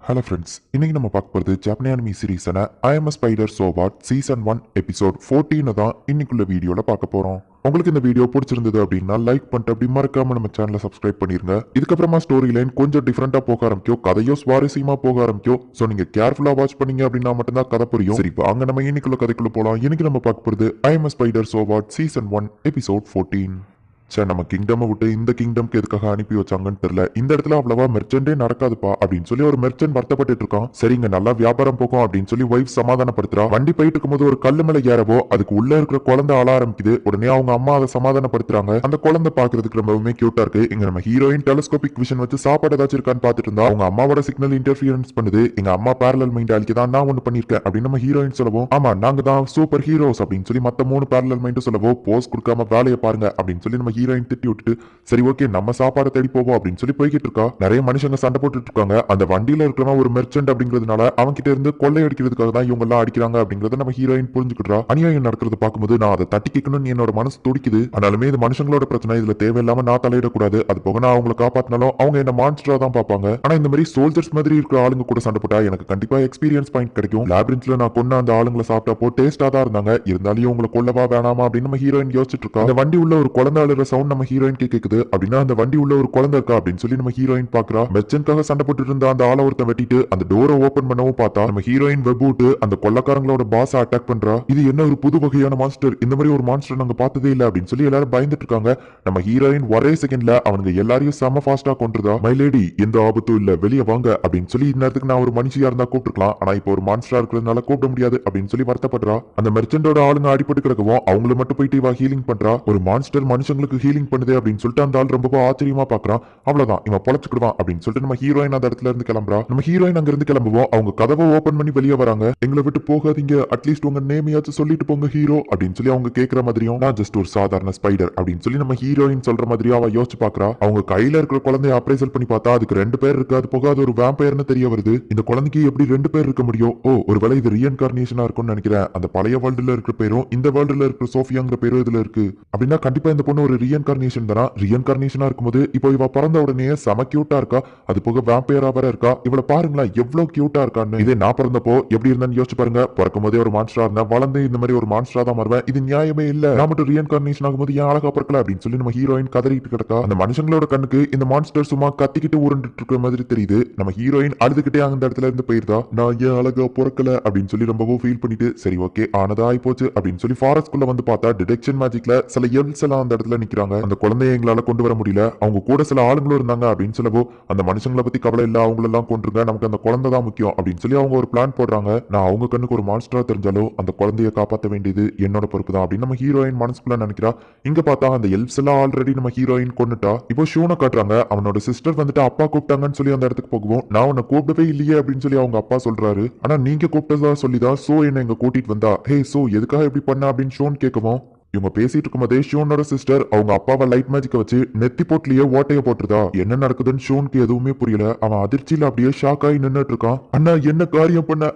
Hello friends, இன்னைக்கு நம்ம பார்க்க போகிறது ஜாப்பனி அனிமி சீரீஸான I am spider so what season 1 episode 14 தான் இன்னைக்குள்ள வீடியோவில் பார்க்க போகிறோம். உங்களுக்கு இந்த வீடியோ பிடிச்சிருந்தது அப்படின்னா லைக் பண்ணிட்டு அப்படி மறக்காம நம்ம சேனலை சப்ஸ்கிரைப் பண்ணிருங்க. இதுக்கப்புறமா ஸ்டோரி லைன் கொஞ்சம் டிஃப்ரெண்டா போக ஆரம்பிக்கும், கதையோ சுவாரஸ்யமா போக ஆரம்பிக்கும். ஸோ நீங்க கேர்ஃபுல்லா வாட்ச் பண்ணீங்க அப்படின்னா மட்டும்தான் கதை புரியும். சரி, அங்க நம்ம இன்னைக்குள்ள கதைக்குள்ள போகலாம். இன்னைக்கு நம்ம பார்க்க போகிறது I am spider so what season 1 episode 14. Sir, நம்ம கிங்டம் விட்டு இந்த கிங்டம்க்கு எதுக்காக அனுப்பி வச்சாங்கன்னு தெரியல. இந்த இடத்துல அவ்வளவா மெர்ச்சன்டே நடக்காதுப்பா அப்படின்னு சொல்லி ஒரு மெர்ச்சன்ட் வருத்தப்பட்டு இருக்கான். சரிங்க, நல்லா வியாபாரம் போகும் அப்படின்னு சொல்லி ஒய்ஃப் சமாதானப்படுத்துறா. வண்டி போயிட்டு இருக்கும்போது ஒரு கல்லு மேல ஏறவோ அதுக்கு உள்ள இருக்கிற குழந்தை ஆள ஆரம்பிக்குது. உடனே அவங்க அம்மா அதை சமாதானப்படுத்துறாங்க. அந்த குழந்தை பாக்குறதுக்கு ரொம்பவுமே கியூட்டா இருக்கு. இங்க நம்ம ஹீரோயின் டெலஸ்கோபிக் விஷன் வச்சு சாப்பாடு ஏதாச்சும் இருக்கான்னு பாத்துட்டு இருந்தா அவங்க அம்மாவோட சிக்னல் இன்டர்ஃபியரன்ஸ் பண்ணுது. எங்க அம்மா பேரலல் மைண்ட் அழிக்கதான் நான் ஒண்ணு பண்ணிருக்கேன் அப்படின்னு நம்ம ஹீரோயின் சொல்லவும், ஆமா நாங்க தான் சூப்பர் ஹீரோஸ் அப்படின்னு சொல்லி மத்த 3 பேரலல் மைண்ட் சொல்லவோ, போஸ் கொடுக்காம வேலையை பாருங்க அப்படின்னு சொல்லி நம்ம ஹீரோயின் திட்டி விட்டுட்டு சரி ஓகே நம்ம சாப்பாடு தேடி போவோம் அப்படின்னு சொல்லி போய்கிட்டு இருக்கா. நிறைய மனுஷங்க சண்டை போட்டுட்டு இருக்காங்க. அந்த வண்டியில இருக்கிறவன் ஒரு மெர்ச்சன்ட் அப்படிங்கிறதுனால அவங்க கிட்ட இருந்து கொள்ளை அடிக்கிறதுக்காக தான் இவங்க எல்லாம் அடிக்கிறாங்க அப்படிங்கறத நம்ம ஹீரோயின் புரிஞ்சுக்கிட்டா. அநியாயம் நடக்கிறது பார்க்கும்போது நான் அதை தட்டி கேட்கணும்னு என்னோட மனசு துடிக்குது. ஆனாலுமே இது மனுஷங்களோட பிரச்சனை, இதுல தேவையில்லாம நான் தலையிடக்கூடாது. அது போக நான் அவங்களை காப்பாத்தினாலும் அவங்க என்ன மான்ஸ்டரா தான் பார்ப்பாங்க. ஆனா இந்த மாதிரி சோல்ஜர்ஸ் மாதிரி இருக்கிற ஆளுங்க கூட சண்டை போட்டா எனக்கு கண்டிப்பா எக்ஸ்பீரியன்ஸ் பாயிண்ட் கிடைக்கும். லேப்ரின்ஸ்ல நான் கொண்டு அந்த ஆளுங்களை சாப்பிட்டப்போ டேஸ்டா தான் இருந்தாங்க. இருந்தாலும் உங்களை கொல்லவா வேணாமா அப்படின்னு நம்ம ஹீரோயின் யோசிச்சுட்டு இருக்கா. அந்த வண்டி உள்ள ஒரு குழந்தை அழுற சவுண்ட் நம்ம ஹீரோயின் கேக்குது. அப்படின்னா அந்த வண்டி உள்ள ஒரு குழந்தை இருக்கா அப்படின்னு சொல்லி நம்ம ஹீரோயின் பாக்குறா. மெர்ச்சன்ட்காக சண்டை போட்டு இருந்த அந்த ஆளை ஒருத்தன் வெட்டிட்டு அந்த டோரை ஓபன் பண்ணவும் பார்த்தா நம்ம ஹீரோயின் வெப் விட்டு அந்த கொள்ளக்காரங்களோட பாஸ் அட்டாக் பண்றா. இது என்ன ஒரு புது வகையான மான்ஸ்டர், இந்த மாதிரி ஒரு மான்ஸ்டர் நாங்க பார்த்ததே இல்ல அப்படின்னு சொல்லி எல்லாரும் பயந்துட்டு இருக்காங்க. நம்ம ஹீரோயின் ஒரே செகண்ட்ல அவனுங்க எல்லாரையும் செம ஃபாஸ்டா கொண்டுதா. மை லேடி, எந்த ஆபத்தும் இல்ல, வெளியே வாங்க அப்படின்னு சொல்லி இந்த நேரத்துக்கு நான் ஒரு மனுஷியா இருந்தா கூப்பிட்டுக்கலாம், ஆனா இப்போ ஒரு மான்ஸ்டரா இருக்கிறதுனால கூப்பிட முடியாது அப்படின்னு சொல்லி வருத்தப்படுறா. அந்த மெர்ச்சன்டோட ஆளுங்க அடிபட்டு கிடக்கவும் அவங்கள மட்டும் போயிட்டு இவா ஹீலிங் பண்றா. ஒரு மான்ஸ்டர் மனுஷங்களுக்கு ஹீலிங் பண்ணுது அப்படின்னு சொல்லிட்டு அந்த ஆள் ரொம்ப ஆச்சரியமா பாக்குறான். அவ்வளவுதான் இவன் பொழைச்சுக்கிடுவான் அப்படின்னு சொல்லிட்டு நம்ம ஹீரோயின் அந்த இடத்துல இருந்து கிளம்புறா. நம்ம ஹீரோயின் அங்க இருந்து கிளம்புவோம். அவங்க கதவை ஓபன் பண்ணி வெளியே வராங்க. எங்களை விட்டு போகாதீங்க, அட்லீஸ்ட் உங்க நேமையாச்சும் சொல்லிட்டு போங்க ஹீரோ அப்படின்னு சொல்லி அவங்க கேட்கிற மாதிரியும், நான் ஜஸ்ட் ஒரு சாதாரண ஸ்பைடர் அப்படின்னு சொல்லி நம்ம ஹீரோயின் சொல்ற மாதிரியும் அவ யோசிச்சு பாக்குறா. அவங்க கையில இருக்கிற குழந்தைய அப்ரைசல் பண்ணி பார்த்தா அதுக்கு 2 பேர் இருக்கு. அது போக அது ஒரு வேம்பயர்னு தெரிய வருது. இந்த குழந்தைக்கு எப்படி 2 பேர் இருக்க முடியும்? ஓ, ஒருவேளை இது ரீஎன்கார்னேஷனா இருக்கும்னு நினைக்கிறேன். அந்த பழைய வேர்ல்டுல இருக்கிற பேரும் இந்த வேர்ல்டுல இருக்கிற சோஃபியாங்கிற பேரும் இதுல இருக்கு. அப்படின்னா கண்டிப்பா இந்த பொண்ணு ஒரு ரீஎன்கார்னேஷன் தானா? ரீஎன்கார்னேஷனா இருக்கும்போது இப்போ இவ பிறந்த உடனே செம கியூட்டா இருக்கா. அது போக வேம்பயரா வேற இருக்கா. இவளை பாருங்களேன் எவ்வளவு கியூட்டா இருக்கான்னு. இதே நான் பிறந்தப்போ எப்படி இருந்தான்னு யோசிச்சு பாருங்க. பிறக்கும் போதே ஒரு மான்ஸ்டரா இருந்தா வளர்ந்து இந்த மாதிரி ஒரு மான்ஸ்டரா தான் வருவேன். இது நியாயமே இல்ல. நான் மட்டும் ரீஎன்கார்னேஷன் ஆகும்போது ஏன் அழகா பிறக்கல அப்படின்னு சொல்லி நம்ம ஹீரோயின் கதறிட்டு கிடக்கா. அந்த மனுஷங்களோட கண்ணுக்கு இந்த மான்ஸ்டர் சும்மா கத்திக்கிட்டு உருண்டுட்டு இருக்கிற மாதிரி தெரியுது. நம்ம ஹீரோயின் அழுதுகிட்டே அந்த இடத்துல இருந்து போயிருந்தா. நான் ஏன் அழகா பிறக்கல அப்படின்னு சொல்லி ரொம்பவும் ஃபீல் பண்ணிட்டு சரி ஓகே ஆனதா ஆயி போச்சு அப்படின்னு சொல்லி ஃபாரஸ்ட்குள்ள வந்து பார்த்தா டிடெக்ஷன் மேஜிக்ல சில எல்ஸ் எல்லாம் அந்த இடத்துல நிக்கிறாங்க. அந்த குழந்தைய எங்களால கொண்டு வர முடியல, அவங்க கூட சில ஆளுங்களும் இருந்தாங்க அப்படின்னு சொல்லவோ, அந்த மனுஷங்களை பத்தி கவலை இல்ல, அவங்களெல்லாம் கொண்டுருங்க, நமக்கு அந்த குழந்தை தான் முக்கியம் அப்படின்னு சொல்லி அவங்க ஒரு பிளான் போடுறாங்க. நான் அவங்க கண்ணுக்கு ஒரு மான்ஸ்டரா தெரிஞ்சாலும் அந்த குழந்தைய காப்பாற்ற வேண்டியது என்னோட பொறுப்பு தான் அப்படின்னு நம்ம ஹீரோயின் மனசுக்குள்ள நினைக்கிறா. இங்க பார்த்தா அந்த எல்ஸ் எல்லாம் ஆல்ரெடி நம்ம ஹீரோயின் கொண்டுட்டா. இப்போ ஷூனை காட்டுறாங்க. அவனோட சிஸ்டர் வந்துட்டு அப்பா கூப்பிட்டாங்கன்னு சொல்லி அந்த இடத்துக்கு போகுவோம். நான் உன்னை கூப்பிடவே இல்லையே அப்படின்னு சொல்லி அவங்க அப்பா சொல்றாரு. ஆனா நீங்க கூப்பிட்டதா சொல்லிதான் சோ என்ன இங்க கூட்டிட்டு வந்தா. ஹே சோ, எதுக்காக இப்படி பண்ண அப்படின்னு ஷோன் கேட்கவும், இவங்க பேசிட்டு இருக்கும்போதே ஷூனோட சிஸ்டர் அவங்க அப்பாவை லைட் மேஜிக்க வச்சு நெத்தி போட்லயே ஓட்டைய போட்டுருதா. என்ன நடக்குதுன்னு ஷூனுக்கு எதுவுமே புரியல. அவன் அதிர்ச்சியில அப்படியே ஷாக் ஆகி நின்னுட்டு இருக்கான். அண்ணா என்ன காரியம் பண்ண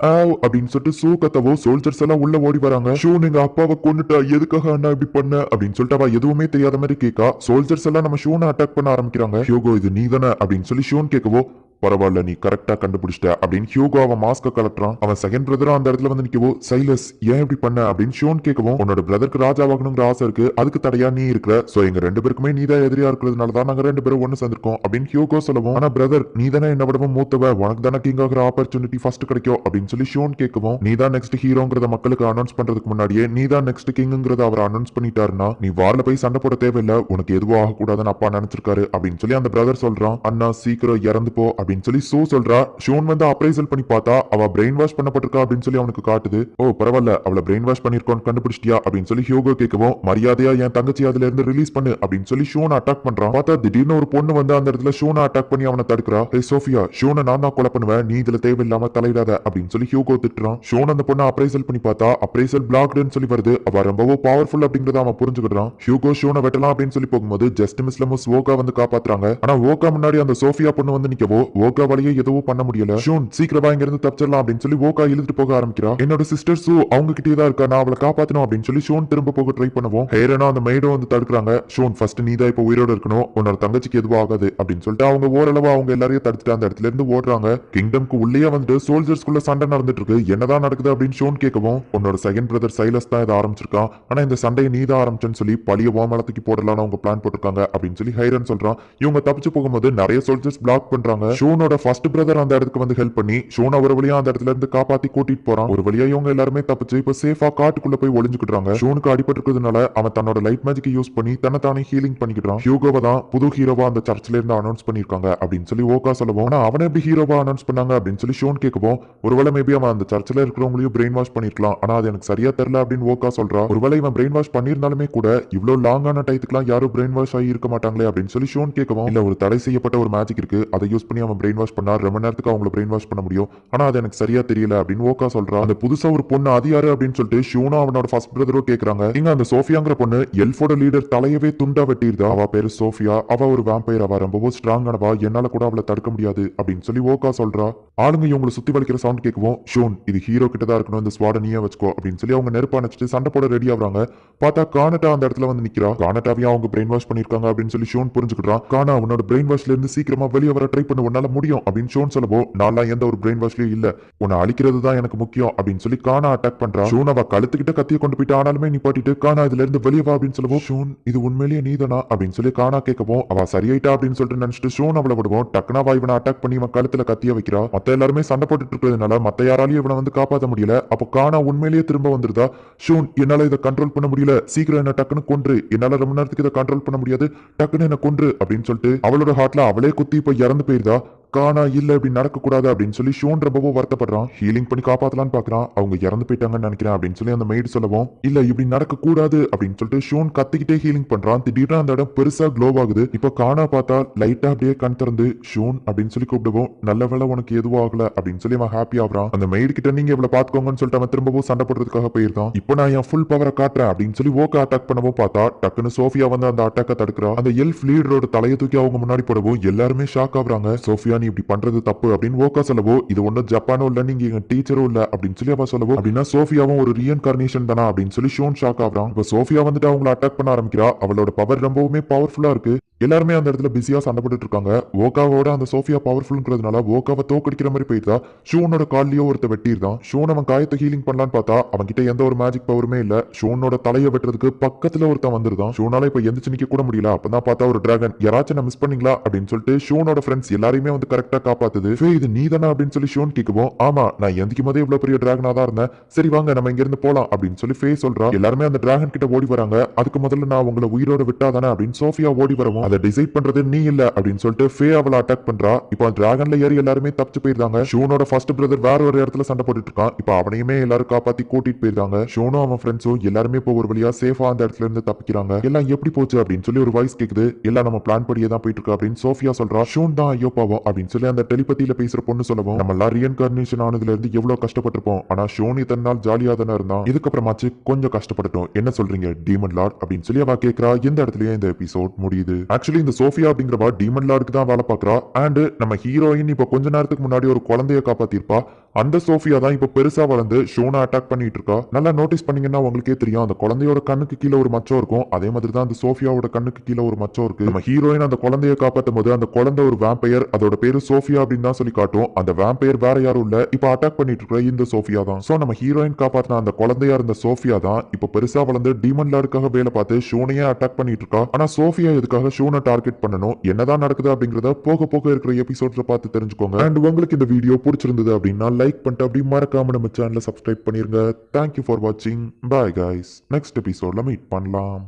அப்படின்னு சொல்லிட்டு சூ கத்தவோ சோல்ஜர்ஸ் எல்லாம் உள்ள ஓடி வராங்க. ஷூன் எங்க அப்பாவை கொண்டுட்டா, எதுக்காக அண்ணா இப்படி பண்ண அப்படின்னு சொல்லிட்டு அவ எதுவுமே தெரியாத மாதிரி கேட்கா. சோல்ஜர்ஸ் எல்லாம் நம்ம ஷூனை அட்டாக் பண்ண ஆரம்பிக்கிறாங்க. ஹியூகோ இது நீ தானே அப்படின்னு சொல்லி ஷூன் கேட்கவோ, பரவாயில்ல நீ கரெக்டா கண்டுபிடிச்சிட்ட அப்படின்னு ஹியூகோ அவன் மாஸ்க கலட்டுறான். அவன் செகண்ட் பிரதரும் அந்த இடத்துல வந்து நிக்கவோ, சைலஸ் ஏன் இப்படி பண்ண அப்படின்னு ஷோன் கேட்கவும், உன்னோட பிரதருக்கு ராஜாவாகணுங்கிற ஆசை இருக்கு, அதுக்கு தடையா நீ இருக்கிற, சோ எங்க 2 பேருக்குமே நீ தான் எதிரியா இருக்கிறதுனால தான் நாங்க 2 பேரும் ஒண்ணு சேர்ந்திருக்கோம் அப்படின்னு ஹியூகோ சொல்லவும், ஆனா பிரதர் நீ தானே என்ன விடவும் மூத்தவ, உனக்கு தானே கிங் ஆகிற ஆப்பர்ச்சுனிட்டி ஃபர்ஸ்ட் கிடைக்கும் அப்படின்னு சொல்லி ஷோன் கேட்கவும், நீ தான் நெக்ஸ்ட் ஹீரோங்கிறத மக்களுக்கு அனௌன்ஸ் பண்றதுக்கு முன்னாடியே நீ தான் நெக்ஸ்ட் கிங்ங்கிறத அவர் அனௌன்ஸ் பண்ணிட்டாருன்னா நீ வார்ல போய் சண்டை போட தேவையில்லை, உனக்கு எதுவும் ஆகக்கூடாதுன்னு அப்பா நினைச்சிருக்காரு அப்படின்னு சொல்லி அந்த பிரதர் சொல்றான். அண்ணா சீக்கிரம் இறந்து போ அப்படின்னு சொல்லி சூ சொல்றான். ஷோன் வந்து அப்ரைசல் பண்ணி பார்த்தா அவ பிரெயின் வாஷ் பண்ணப்பட்டிருக்கா அப்படின்னு சொல்லி அவனுக்கு காட்டுது. ஓ பரவாயில்ல, அவளை பிரெயின் வாஷ் பண்ணிருக்கோன்னு கண்டுபிடிச்சிட்டியா அப்படின்னு சொல்லி ஹியூகோ கேட்கவும், மரியாதையா என் தங்கச்சி அதுல இருந்து ரிலீஸ் பண்ணு அப்படின்னு சொல்லி ஷோனை அட்டாக் பண்றான். பார்த்தா திடீர்னு ஒரு பொண்ணு வந்து அந்த இடத்துல ஷோனை அட்டாக் பண்ணி அவனை தடுக்கிறா. ஏ சோஃபியா, ஷோனை நான் தான் கொலை பண்ணுவேன், நீ இதுல தேவையில்லாம தலையிடாத அப்படின்னு சொல்லி ஹியூகோ திட்டுறான். ஷோன் அந்த பொண்ணை அப்ரைசல் பண்ணி பார்த்தா அப்ரைசல் பிளாக்டுன்னு சொல்லி வருது. அவ ரொம்பவோ பவர்ஃபுல் அப்படிங்கறத அவன் புரிஞ்சுக்கிட்டான். ஹியூகோ ஷோனை வெட்டலாம் அப்படின்னு சொல்லி போகும்போது ஜஸ்ட் மிஸ்ல ஓகா வந்து காப்பாத்துறாங்க. ஆனா ஓகா முன்னாடி அந்த சோஃபியா பொண்ணு வந்து நிக்கவோ, ஓகாவாலேயே எதுவும் பண்ண முடியல. ஷூன் சீக்கிரமா இங்க இருந்து தப்பிச்சிடலாம் அப்படின்னு சொல்லி ஓகா இழுத்துட்டு போக ஆரம்பிக்கிறா. என்னோட சிஸ்டர் சூ அவங்க கிட்டே தான் இருக்கா, நான் அவளை காப்பாத்தணும் அப்படின்னு சொல்லி ஷூன் திரும்ப போக ட்ரை பண்ணுவோம். ஹேரனா அந்த மெய்டும் வந்து தடுக்கிறாங்க. ஷூன் ஃபர்ஸ்ட் நீ தான் இப்ப உயிரோட இருக்கணும், உன்னோட தங்கச்சிக்கு எதுவும் ஆகாது அப்படின்னு சொல்லிட்டு அவங்க ஓரளவு அவங்க எல்லாரையும் தடுத்துட்டு அந்த இடத்துல இருந்து ஓடுறாங்க. கிங்டம்க்கு உள்ளே வந்துட்டு சோல்ஜர்ஸ்குள்ள சண்டை நடந்துட்டு இருக்கு. என்னதான் நடக்குது அப்படின்னு ஷூன் கேட்கவும், உன்னோட செகண்ட் பிரதர் சைலஸ் தான் இதை ஆரம்பிச்சிருக்கான், ஆனா இந்த சண்டையை நீ தான் ஆரம்பிச்சேன்னு சொல்லி பழிய ஓமலத்துக்கு போடலாம்னு அவங்க பிளான் போட்டிருக்காங்க அப்படின்னு சொல்லி ஹைரன் சொல்றான். இவங்க தப்பிச்சு போகும்போது நிறைய சோல்ஜர்ஸ் பிளாக் பண்றாங்க. ஷூனோட ஃபர்ஸ்ட் பிரதர் அந்த இடத்துக்கு வந்து ஹெல்ப் பண்ணி ஷூன் ஒரு வழியா அந்த இடத்துல இருந்து காப்பாத்தி கூட்டிட்டு போறான். ஒரு வழியா இவங்க எல்லாருமே தப்பிச்சு இப்ப சேஃபா காட்டுக்குள்ள போய் ஒளிஞ்சுக்கிட்டாங்க. ஷூனுக்கு அடிபட்டு இருக்கிறதுனால அவன் தன்னோட லைட் மேஜிக் யூஸ் பண்ணி தன்னை தானே ஹீலிங் பண்ணிக்கிறான். ஹியூகோவை தான் புது ஹீரோவா அந்த சர்ச்ல இருந்து அனௌன்ஸ் பண்ணிருக்காங்க அப்படின்னு சொல்லி ஓகா சொல்லவும், ஆனா அவனை எப்படி ஹீரோவா அனௌன்ஸ் பண்ணாங்க அப்படின்னு சொல்லி ஷூன் கேட்கவும், ஒருவேளை மேபி அவன் அந்த சர்ச்ல இருக்கிறவங்களையும் பிரெயின் வாஷ் பண்ணிருக்கலாம், ஆனா அது எனக்கு சரியா தெரியல அப்படின்னு ஓகா சொல்றா. ஒருவேளை இவன் பிரெயின் வாஷ் பண்ணிருந்தாலுமே கூட இவ்வளவு லாங்கான டைத்துக்குலாம் யாரும் பிரெயின் வாஷ் ஆகி இருக்க மாட்டாங்களே அப்படின்னு சொல்லி ஷோன் கேட்கவும், இல்ல ஒரு தடை செய்யப்பட்ட ஒரு மேஜிக் இருக்கு, அதை யூஸ் பண்ணி அவன் பிரெயின் வாஷ் பண்ணா ரொம்ப நேரத்துக்கு அவங்களை பிரெயின் வாஷ் பண்ண முடியும், ஆனா அது எனக்கு சரியா தெரியல அப்படின்னு ஓகா சொல்றான். அந்த புதுசா ஒரு பொண்ணு அது யாரு அப்படின்னு சொல்லிட்டு ஷூனும் அவனோட ஃபர்ஸ்ட் பிரதரும் கேக்குறாங்க. இங்க அந்த சோஃபியாங்கிற பொண்ணு எல்ஃபோட லீடர் தலையவே துண்டா வெட்டிருந்தா. அவ பேரு சோஃபியா, அவ ஒரு வேம்பயர், அவ ரொம்பவும் ஸ்ட்ராங்கானவா, என்னால கூட அவளை தடுக்க முடியாது அப்படின்னு சொல்லி ஓகா சொல்றா. ஆளுங்க இவங்களை சுத்தி வலிக்கிற சவுண்ட் கேட்கவும், ஷூன் இது ஹீரோ கிட்ட தான் இருக்கணும், இந்த ஸ்வாட நீயே வச்சுக்கோ அப்படின்னு சொல்லி அவங்க நெருப்பு அணைச்சிட்டு சண்டை போட ரெடி ஆகுறாங்க. பார்த்தா கானட்டா அந்த இடத்துல வந்து நிக்கிறா. கானட்டாவையும் அவங்க பிரெயின் வாஷ் பண்ணிருக்காங்க அப்படின்னு சொல்லி ஷோன் புரிஞ்சுக்கிறான். கானா உன்னோட பிரெயின் வாஷ்ல இருந்து சீக்கிரமா வெளியே வர ட்ரை பண்ண உன்னால முடியும் அப்படின்னு ஷோன் சொல்லவோ, நான்லாம் எந்த ஒரு பிரெயின் வாஷ்லயும் இல்ல, உன்னை அழிக்கிறது தான் எனக்கு முக்கியம் அப்படின்னு சொல்லி கானா அட்டாக் பண்றா. ஷோன் அவ கழுத்துக்கிட்ட கத்திய கொண்டு போயிட்டு ஆனாலுமே நிப்பாட்டிட்டு கானா இதுல இருந்து வெளியே வா அப்படின்னு சொல்லவோ, ஷோன் இது உண்மையிலேயே நீதானா அப்படின்னு சொல்லி கானா கேட்கவும், அவ சரியாயிட்டா அப்படின்னு சொல்லிட்டு நினைச்சிட்டு ஷோன் அவளை விடுவோம். டக்குனா இவனை அட்டாக் பண்ணி இவன் கழுத்துல கத்திய வைக்கிறா. மத்த எல்லாருமே சண்டை போட்டுட்டு இருக்கிறதுனால மத்த யாராலையும் இவனை வந்து காப்பாற்ற முடியல. அப்போ கானா உண்மையிலேயே திரும்ப வந்துருதா. ஷோன் என்னால இதை கண்ட்ரோல் பண்ண முடியல, சீக்கிரம் என்ன டக்குன்னு கொன்று, என்னால ரொம்ப நேரத்துக்கு இதை கண்ட்ரோல் பண்ண முடியாது, டக்குன்னு என்ன கொன்று அப்படின்னு சொல்லிட்டு அவளோட ஹார்ட்ல அவளே குத்தி இப்ப இறந்து போயிருதா. கானா இல்ல இப்படி நடக்கக்கூடாது அப்படின்னு சொல்லி ஷோன் ரொம்பவும் வருத்தப்படுறான். ஹீலிங் பண்ணி காப்பாத்தலான்னு பாக்குறான். அவங்க இறந்து போயிட்டாங்கன்னு நினைக்கிறேன் அப்படின்னு சொல்லி அந்த மெய்டு சொல்லவும், இல்ல இப்படி நடக்க கூடாது அப்படின்னு சொல்லிட்டு ஷோன் கத்திக்கிட்டே ஹீலிங் பண்றான். திடீர்னு அந்த இடம் பெருசா க்ளோ ஆகுது. இப்ப கானா பார்த்தா லைட்டா அப்படியே கண் திறந்து ஷோன் அப்படின்னு சொல்லி கூப்பிடுவோம். நல்ல வேளை உனக்கு எதுவும் ஆகல அப்படின்னு சொல்லி அவன் ஹாப்பி ஆகுறான். அந்த மெய்டு கிட்ட நீங்க இவ்வளவு பாத்துக்கோங்கன்னு சொல்லிட்டு அவன் திரும்பவும் சண்டை போடுறதுக்காக போயிருந்தான். இப்போ நான் என் ஃபுல் பவரை காட்டுறேன் அப்படின்னு சொல்லி ஓகா அட்டாக் பண்ணவும் பார்த்தா டக்குன்னு சோஃபியா வந்து அந்த அட்டாக்க தடுக்கிறா. அந்த எல்ஃப் லீடரோட தலையை தூக்கி அவங்க முன்னாடி போடவும் எல்லாருமே ஷாக் ஆகுறாங்க. சோஃபியா நீ இப்படி பண்றது தப்பு அப்படின்னு ஓகா சொல்லவோ, இது ஒன்னும் ஜப்பானோ இல்ல, நீங்க எங்க டீச்சரும் இல்ல அப்படின்னு சொல்லி அவ சொல்லவோ, அப்படின்னா சோஃபியாவும் ஒரு ரீஇன்கார்னேஷன் தானா அப்படின்னு சொல்லி ஷோன் ஷாக் ஆகுறான். இப்ப சோஃபியா வந்துட்டு அவங்களை அட்டாக் பண்ண ஆரம்பிக்கிறா. அவளோட பவர் ரொம்பவுமே பவர்ஃபுல்லா இருக்கு. எல்லாருமே அந்த இடத்துல பிஸியா சண்டை போட்டுட்டு இருக்காங்க. ஓகாவோட அந்த சோஃபியா பவர்ஃபுல்ங்கிறதுனால ஓகாவை தோக்கடிக்கிற மாதிரி போயிருந்தா. ஷோனோட கால்லயோ ஒருத்த வெட்டியிருந்தான். ஷோன் அவன் காயத்தை ஹீலிங் பண்ணலான்னு பார்த்தா அவன் கிட்ட எந்த ஒரு மேஜிக் பவருமே இல்ல. ஷோனோட தலையை வெட்டுறதுக்கு பக்கத்துல ஒருத்தன் வந்துருதான். ஷோனால இப்ப எந்திரிச்சு நிக்க கூட முடியல. அப்பதான் பார்த்தா ஒரு டிராகன், யாராச்சும் மிஸ் பண்ணீங்களா அப்படின்னு சொல்லிட்டு ஷோனோட ஃப்ரெண்ட்ஸ் எல்லாரையுமே வந்து கரெக்டா காப்பாத்துது. இது நீ தானே அப்படின்னு சொல்லி ஷோன் கேட்கவும், ஆமா நான் எந்திக்கும் போதே இவ்வளவு பெரிய டிராகனா தான் இருந்தேன், சரி வாங்க நம்ம இங்க இருந்து போலாம் அப்படின்னு சொல்லி ஃபே சொல்றா. எல்லாருமே அந்த டிராகன் கிட்ட ஓடி வராங்க. அதுக்கு முதல்ல நான் உங்களை உயிரோட விட்டாதானே அப்படின்னு சோஃபியா ஓடி வரவும், அதை டிசைட் பண்றது நீ இல்ல அப்படின்னு சொல்லிட்டு ஃபே அவளை அட்டாக் பண்றா. இப்போ டிராகன்ல ஏறி எல்லாருமே தப்பிச்சு போயிருந்தாங்க. ஷோனோட ஃபர்ஸ்ட் பிரதர் வேற ஒரு இடத்துல சண்டை போட்டுட்டு இருக்கான். இப்போ அவனையுமே எல்லாரும் காப்பாத்தி கூட்டிட்டு போயிருந்தாங்க. ஷோனும் அவன் ஃப்ரெண்ட்ஸும் எல்லாருமே இப்போ ஒரு வழியா சேஃபா அந்த இடத்துல இருந்து தப்பிக்கிறாங்க. எல்லாம் எப்படி போச்சு அப்படின்னு சொல்லி ஒரு வாய்ஸ் கேக்குது. எல்லாம் நம்ம பிளான் படியே தான் போயிட்டு இருக்கு அப்படின்னு சோஃபியா சொல்றா. ஷோன் தான் ஐயோ பாவம் அப்படின்னு சொல்லி அந்த டெலிபதியில பேசுற பொண்ணு சொல்லவும், நம்ம எல்லாம் ரீஇன்கார்னேஷன் ஆனதுல இருந்து எவ்வளவு கஷ்டப்பட்டிருப்போம், ஆனா ஷோன் இத்தனை நாள் ஜாலியா தானே இருந்தான், இதுக்கப்புறமாச்சு கொஞ்சம் கஷ்டப்பட்டுட்டோம், என்ன சொல்றீங்க டீமன் லார்ட் அப்படின்னு சொல்லி அவ கேட்கிறா. இந்த இடத்துலயே இந்த எபிசோட் முடியுது. ஆக்சுவலி இந்த சோஃபியா அப்படிங்கிறவா டீமன் லார்டுக்கு தான் வேலை பார்க்கறா. அண்ட் நம்ம ஹீரோயின் இப்ப கொஞ்ச நேரத்துக்கு முன்னாடி ஒரு குழந்தைய காப்பாத்திருப்பா. அந்த சோஃபியா தான் இப்ப பெருசா வளர்ந்து ஷோனை அட்டாக் பண்ணிட்டு இருக்கா. நல்லா நோட்டீஸ் பண்ணீங்கன்னா உங்களுக்கே தெரியும், அந்த குழந்தையோட கண்ணுக்கு கீழே ஒரு மச்சம் இருக்கும். அதே மாதிரி தான் அந்த சோஃபியாவோட கண்ணுக்கு கீழே ஒரு மச்சம் இருக்கு. நம்ம ஹீரோயின் அந்த குழந்தைய காப்பாற்றும் போது அந்த குழந்தை ஒரு வேம்பயர், அதோட பேரு சோஃபியா அப்படின்னு தான் சொல்லி காட்டும். அந்த வேம்பயர் வேற யாரும் இல்ல, இப்ப அட்டாக் பண்ணிட்டு இருக்கிற இந்த சோஃபியா தான். சோ நம்ம ஹீரோயின் காப்பாத்தின அந்த குழந்தையா இருந்த சோஃபியா தான் இப்ப பெருசா வளர்ந்து டீமன் லார்டுக்காக வேலை பார்த்து ஷோனையே அட்டாக் பண்ணிட்டு இருக்கா. ஆனா சோஃபியா எதுக்காக ஷோனை டார்கெட் பண்ணணும், என்னதான் நடக்குது அப்படிங்கறத போக போக இருக்கிற எபிசோட்ஸ்ல பார்த்து தெரிஞ்சுக்கோங்க. அண்ட் உங்களுக்கு இந்த வீடியோ பிடிச்சிருந்தது அப்படின்னா லைக் பண்ணிட்டு அப்படி மறக்காம நம்ம சேனலை சப்ஸ்கிரைப் பண்ணிருங்க. தேங்க்யூ ஃபார் வாட்சிங். Bye guys. நெக்ஸ்ட் எபிசோட்ல மீட் பண்ணலாம்.